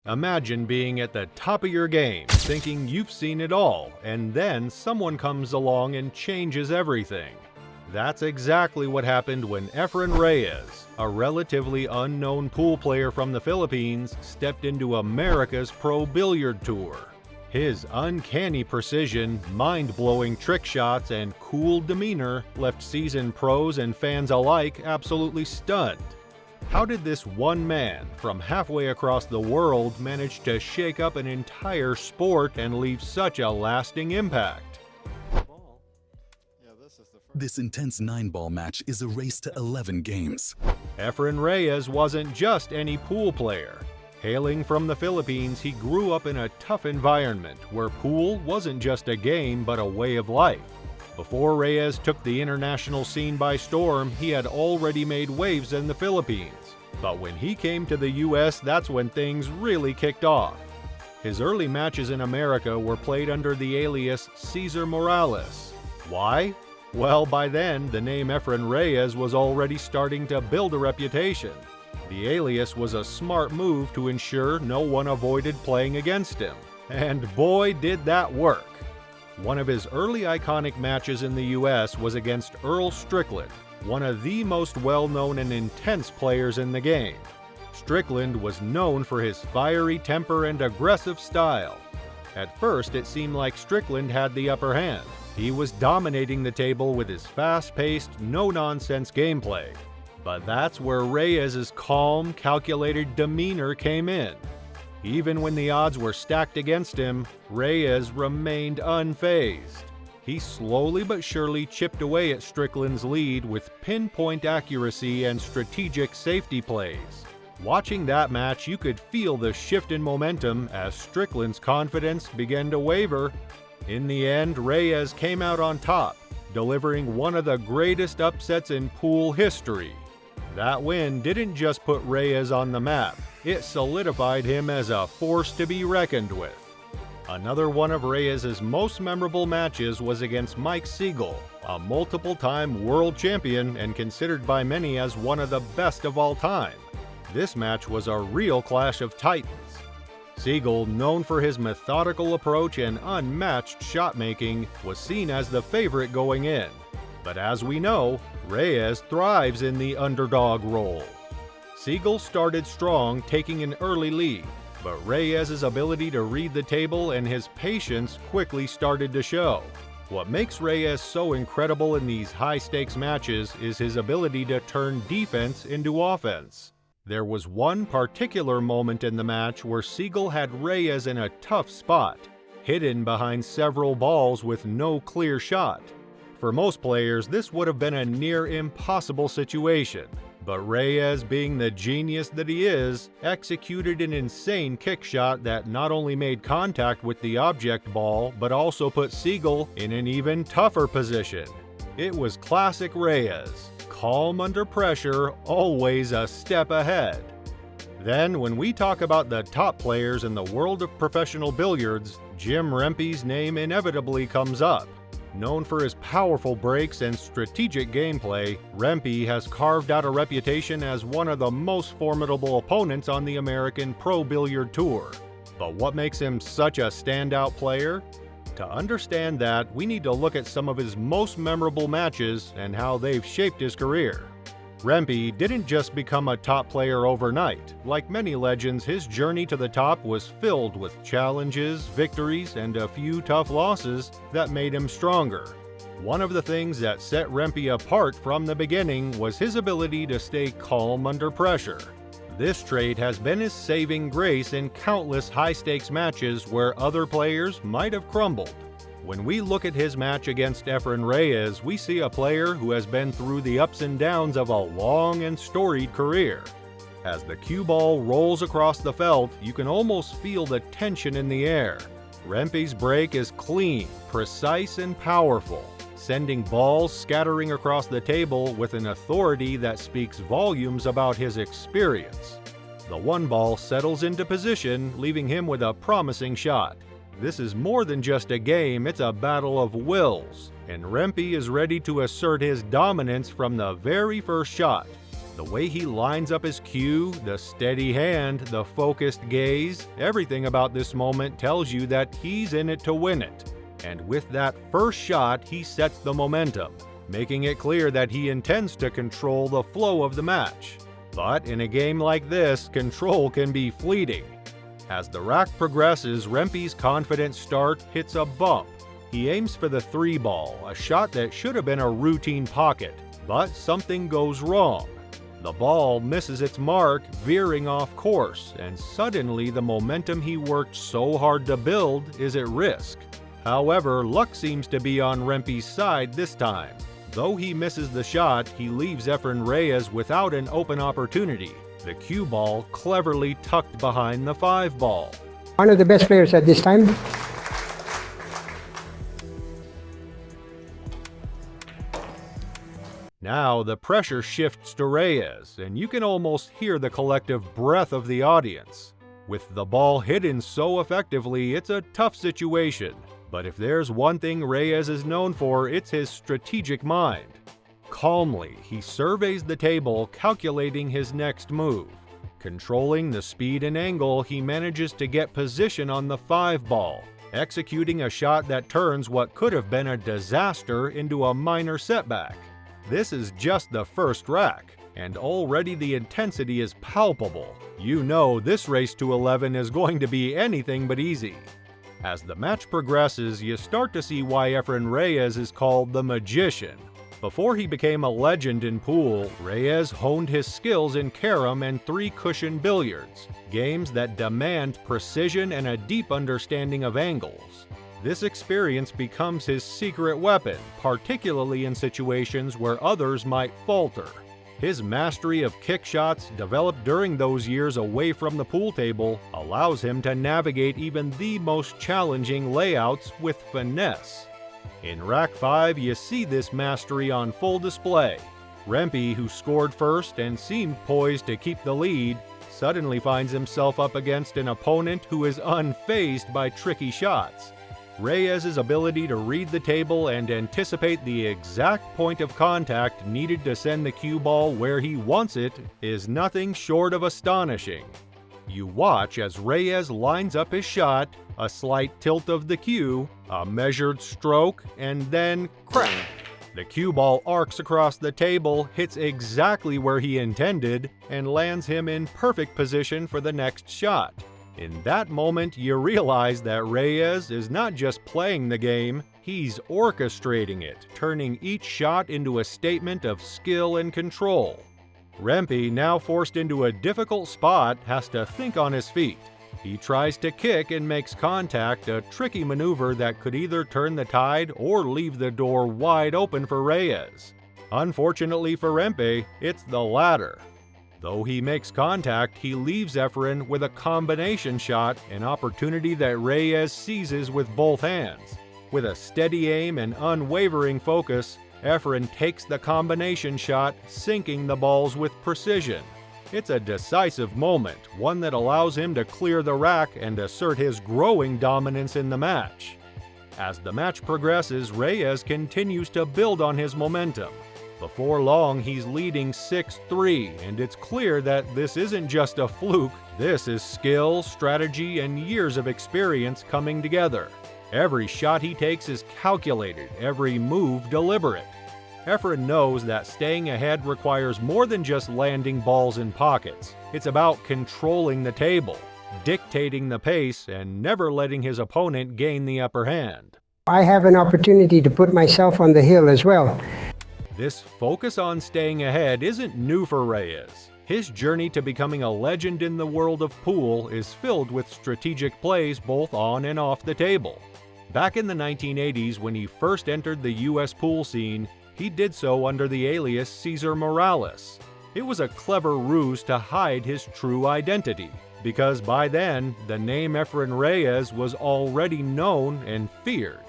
Imagine being at the top of your game, thinking you've seen it all, and then someone comes along and changes everything. That's exactly what happened when Efren Reyes, a relatively unknown pool player from the Philippines, stepped into America's Pro Billiard Tour. His uncanny precision, mind-blowing trick shots, and cool demeanor left seasoned pros and fans alike absolutely stunned. How did this one man from halfway across the world manage to shake up an entire sport and leave such a lasting impact? This intense 9-ball match is a race to 11 games. Efren Reyes wasn't just any pool player. Hailing from the Philippines, he grew up in a tough environment where pool wasn't just a game but a way of life. Before Reyes took the international scene by storm, he had already made waves in the Philippines. But when he came to the US, that's when things really kicked off. His early matches in America were played under the alias Cesar Morales. Why? Well, by then, the name Efren Reyes was already starting to build a reputation. The alias was a smart move to ensure no one avoided playing against him. And boy, did that work! One of his early iconic matches in the US was against Earl Strickland, one of the most well-known and intense players in the game. Strickland was known for his fiery temper and aggressive style. At first, it seemed like Strickland had the upper hand. He was dominating the table with his fast-paced, no-nonsense gameplay. But that's where Reyes' calm, calculated demeanor came in. Even when the odds were stacked against him, Reyes remained unfazed. He slowly but surely chipped away at Strickland's lead with pinpoint accuracy and strategic safety plays. Watching that match, you could feel the shift in momentum as Strickland's confidence began to waver. In the end, Reyes came out on top, delivering one of the greatest upsets in pool history. That win didn't just put Reyes on the map, it solidified him as a force to be reckoned with. Another one of Reyes' most memorable matches was against Mike Siegel, a multiple-time world champion and considered by many as one of the best of all time. This match was a real clash of titans. Siegel, known for his methodical approach and unmatched shot-making, was seen as the favorite going in. But as we know, Reyes thrives in the underdog role. Siegel started strong, taking an early lead, but Reyes' ability to read the table and his patience quickly started to show. What makes Reyes so incredible in these high-stakes matches is his ability to turn defense into offense. There was one particular moment in the match where Siegel had Reyes in a tough spot, hidden behind several balls with no clear shot. For most players, this would have been a near impossible situation. But Reyes, being the genius that he is, executed an insane kick shot that not only made contact with the object ball, but also put Siegel in an even tougher position. It was classic Reyes, calm under pressure, always a step ahead. Then, when we talk about the top players in the world of professional billiards, Jim Rempe's name inevitably comes up. Known for his powerful breaks and strategic gameplay, Rempe has carved out a reputation as one of the most formidable opponents on the American Pro Billiard Tour. But what makes him such a standout player? To understand that, we need to look at some of his most memorable matches and how they've shaped his career. Rempe didn't just become a top player overnight. Like many legends, his journey to the top was filled with challenges, victories, and a few tough losses that made him stronger. One of the things that set Rempe apart from the beginning was his ability to stay calm under pressure. This trait has been his saving grace in countless high-stakes matches where other players might have crumbled. When we look at his match against Efren Reyes, we see a player who has been through the ups and downs of a long and storied career. As the cue ball rolls across the felt, you can almost feel the tension in the air. Rempe's break is clean, precise, and powerful, sending balls scattering across the table with an authority that speaks volumes about his experience. The one ball settles into position, leaving him with a promising shot. This is more than just a game, it's a battle of wills, and Rempe is ready to assert his dominance from the very first shot. The way he lines up his cue, the steady hand, the focused gaze, everything about this moment tells you that he's in it to win it. And with that first shot, he sets the momentum, making it clear that he intends to control the flow of the match. But in a game like this, control can be fleeting. As the rack progresses, Rempe's confident start hits a bump. He aims for the 3-ball, a shot that should have been a routine pocket, but something goes wrong. The ball misses its mark, veering off course, and suddenly the momentum he worked so hard to build is at risk. However, luck seems to be on Rempe's side this time. Though he misses the shot, he leaves Efren Reyes without an open opportunity, the cue ball cleverly tucked behind the 5-ball. One of the best players at this time. Now the pressure shifts to Reyes, and you can almost hear the collective breath of the audience. With the ball hidden so effectively, it's a tough situation. But if there's one thing Reyes is known for, it's his strategic mind. Calmly, he surveys the table, calculating his next move. Controlling the speed and angle, he manages to get position on the 5-ball, executing a shot that turns what could have been a disaster into a minor setback. This is just the first rack, and already the intensity is palpable. You know this race to 11 is going to be anything but easy. As the match progresses, you start to see why Efren Reyes is called the Magician. Before he became a legend in pool, Reyes honed his skills in carom and 3-cushion billiards, games that demand precision and a deep understanding of angles. This experience becomes his secret weapon, particularly in situations where others might falter. His mastery of kick shots, developed during those years away from the pool table, allows him to navigate even the most challenging layouts with finesse. In Rack 5, you see this mastery on full display. Rempe, who scored first and seemed poised to keep the lead, suddenly finds himself up against an opponent who is unfazed by tricky shots. Reyes' ability to read the table and anticipate the exact point of contact needed to send the cue ball where he wants it is nothing short of astonishing. You watch as Reyes lines up his shot, a slight tilt of the cue, a measured stroke, and then crack! The cue ball arcs across the table, hits exactly where he intended, and lands him in perfect position for the next shot. In that moment, you realize that Reyes is not just playing the game, he's orchestrating it, turning each shot into a statement of skill and control. Rempe, now forced into a difficult spot, has to think on his feet. He tries to kick and makes contact, a tricky maneuver that could either turn the tide or leave the door wide open for Reyes. Unfortunately for Rempe, it's the latter. Though he makes contact, he leaves Efren with a combination shot, an opportunity that Reyes seizes with both hands. With a steady aim and unwavering focus, Efren takes the combination shot, sinking the balls with precision. It's a decisive moment, one that allows him to clear the rack and assert his growing dominance in the match. As the match progresses, Reyes continues to build on his momentum. Before long, he's leading 6-3, and it's clear that this isn't just a fluke. This is skill, strategy, and years of experience coming together. Every shot he takes is calculated, every move deliberate. Efren knows that staying ahead requires more than just landing balls in pockets. It's about controlling the table, dictating the pace, and never letting his opponent gain the upper hand. I have an opportunity to put myself on the hill as well. This focus on staying ahead isn't new for Reyes. His journey to becoming a legend in the world of pool is filled with strategic plays both on and off the table. Back in the 1980s, when he first entered the U.S. pool scene, he did so under the alias Cesar Morales. It was a clever ruse to hide his true identity, because by then, the name Efren Reyes was already known and feared.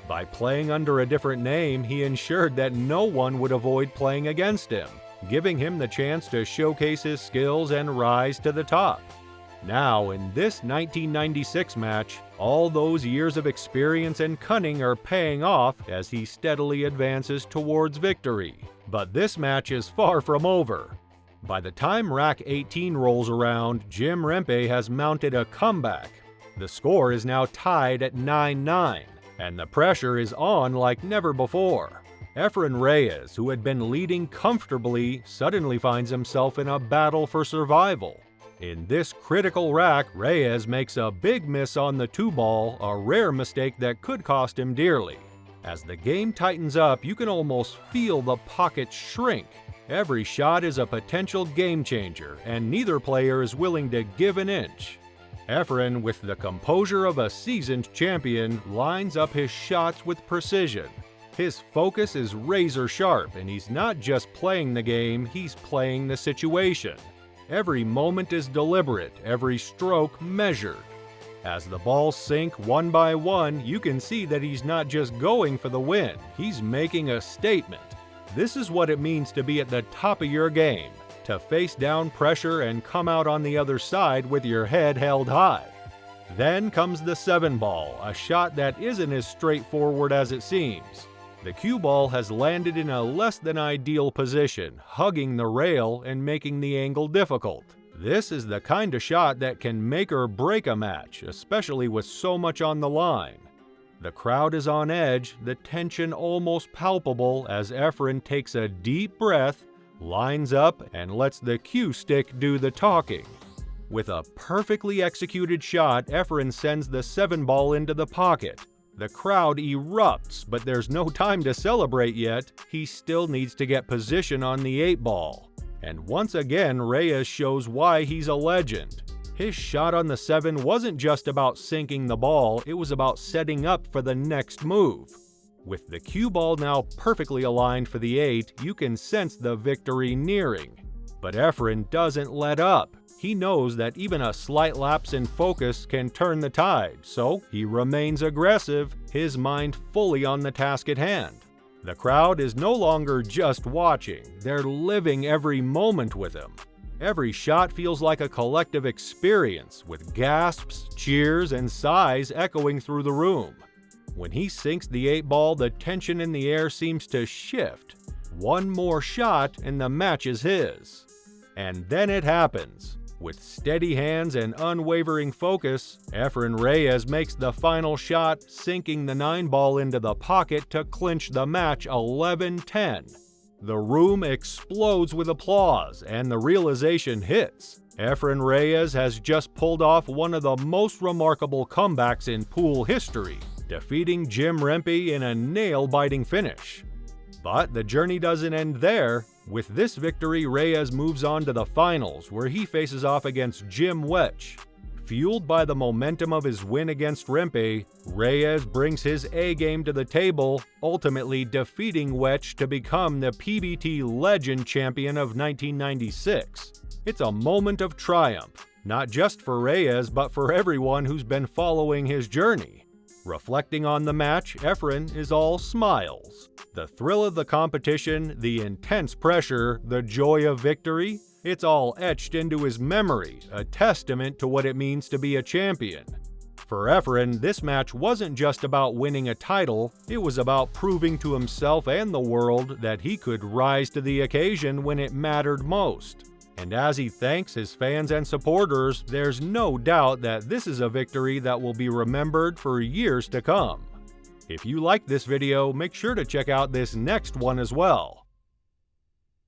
By playing under a different name, he ensured that no one would avoid playing against him, giving him the chance to showcase his skills and rise to the top. Now, in this 1996 match, all those years of experience and cunning are paying off as he steadily advances towards victory. But this match is far from over. By the time rack 18 rolls around, Jim Rempe has mounted a comeback. The score is now tied at 9-9, and the pressure is on like never before. Efren Reyes, who had been leading comfortably, suddenly finds himself in a battle for survival. In this critical rack, Reyes makes a big miss on the 2-ball, a rare mistake that could cost him dearly. As the game tightens up, you can almost feel the pockets shrink. Every shot is a potential game changer, and neither player is willing to give an inch. Efren, with the composure of a seasoned champion, lines up his shots with precision. His focus is razor sharp, and he's not just playing the game, he's playing the situation. Every moment is deliberate, every stroke measured. As the balls sink one by one, you can see that he's not just going for the win, he's making a statement. This is what it means to be at the top of your game, to face down pressure and come out on the other side with your head held high. Then comes the 7-ball, a shot that isn't as straightforward as it seems. The cue ball has landed in a less than ideal position, hugging the rail and making the angle difficult. This is the kind of shot that can make or break a match, especially with so much on the line. The crowd is on edge, the tension almost palpable as Efren takes a deep breath, lines up, and lets the cue stick do the talking. With a perfectly executed shot, Efren sends the 7-ball into the pocket. The crowd erupts, but there's no time to celebrate yet. He still needs to get position on the 8-ball. And once again, Reyes shows why he's a legend. His shot on the 7 wasn't just about sinking the ball, it was about setting up for the next move. With the cue ball now perfectly aligned for the 8, you can sense the victory nearing. But Efren doesn't let up. He knows that even a slight lapse in focus can turn the tide, so he remains aggressive, his mind fully on the task at hand. The crowd is no longer just watching, they're living every moment with him. Every shot feels like a collective experience, with gasps, cheers, and sighs echoing through the room. When he sinks the 8-ball, the tension in the air seems to shift. One more shot and the match is his. And then it happens. With steady hands and unwavering focus, Efren Reyes makes the final shot, sinking the 9-ball into the pocket to clinch the match 11-10. The room explodes with applause, and the realization hits. Efren Reyes has just pulled off one of the most remarkable comebacks in pool history, defeating Jim Rempe in a nail-biting finish. But the journey doesn't end there. With this victory, Reyes moves on to the finals, where he faces off against Jim Welch. Fueled by the momentum of his win against Rempe, Reyes brings his A-game to the table, ultimately defeating Welch to become the PBT Legend Champion of 1996. It's a moment of triumph, not just for Reyes, but for everyone who's been following his journey. Reflecting on the match, Efren is all smiles. The thrill of the competition, the intense pressure, the joy of victory, it's all etched into his memory, a testament to what it means to be a champion. For Efren, this match wasn't just about winning a title, it was about proving to himself and the world that he could rise to the occasion when it mattered most. And as he thanks his fans and supporters, there's no doubt that this is a victory that will be remembered for years to come. If you liked this video, make sure to check out this next one as well.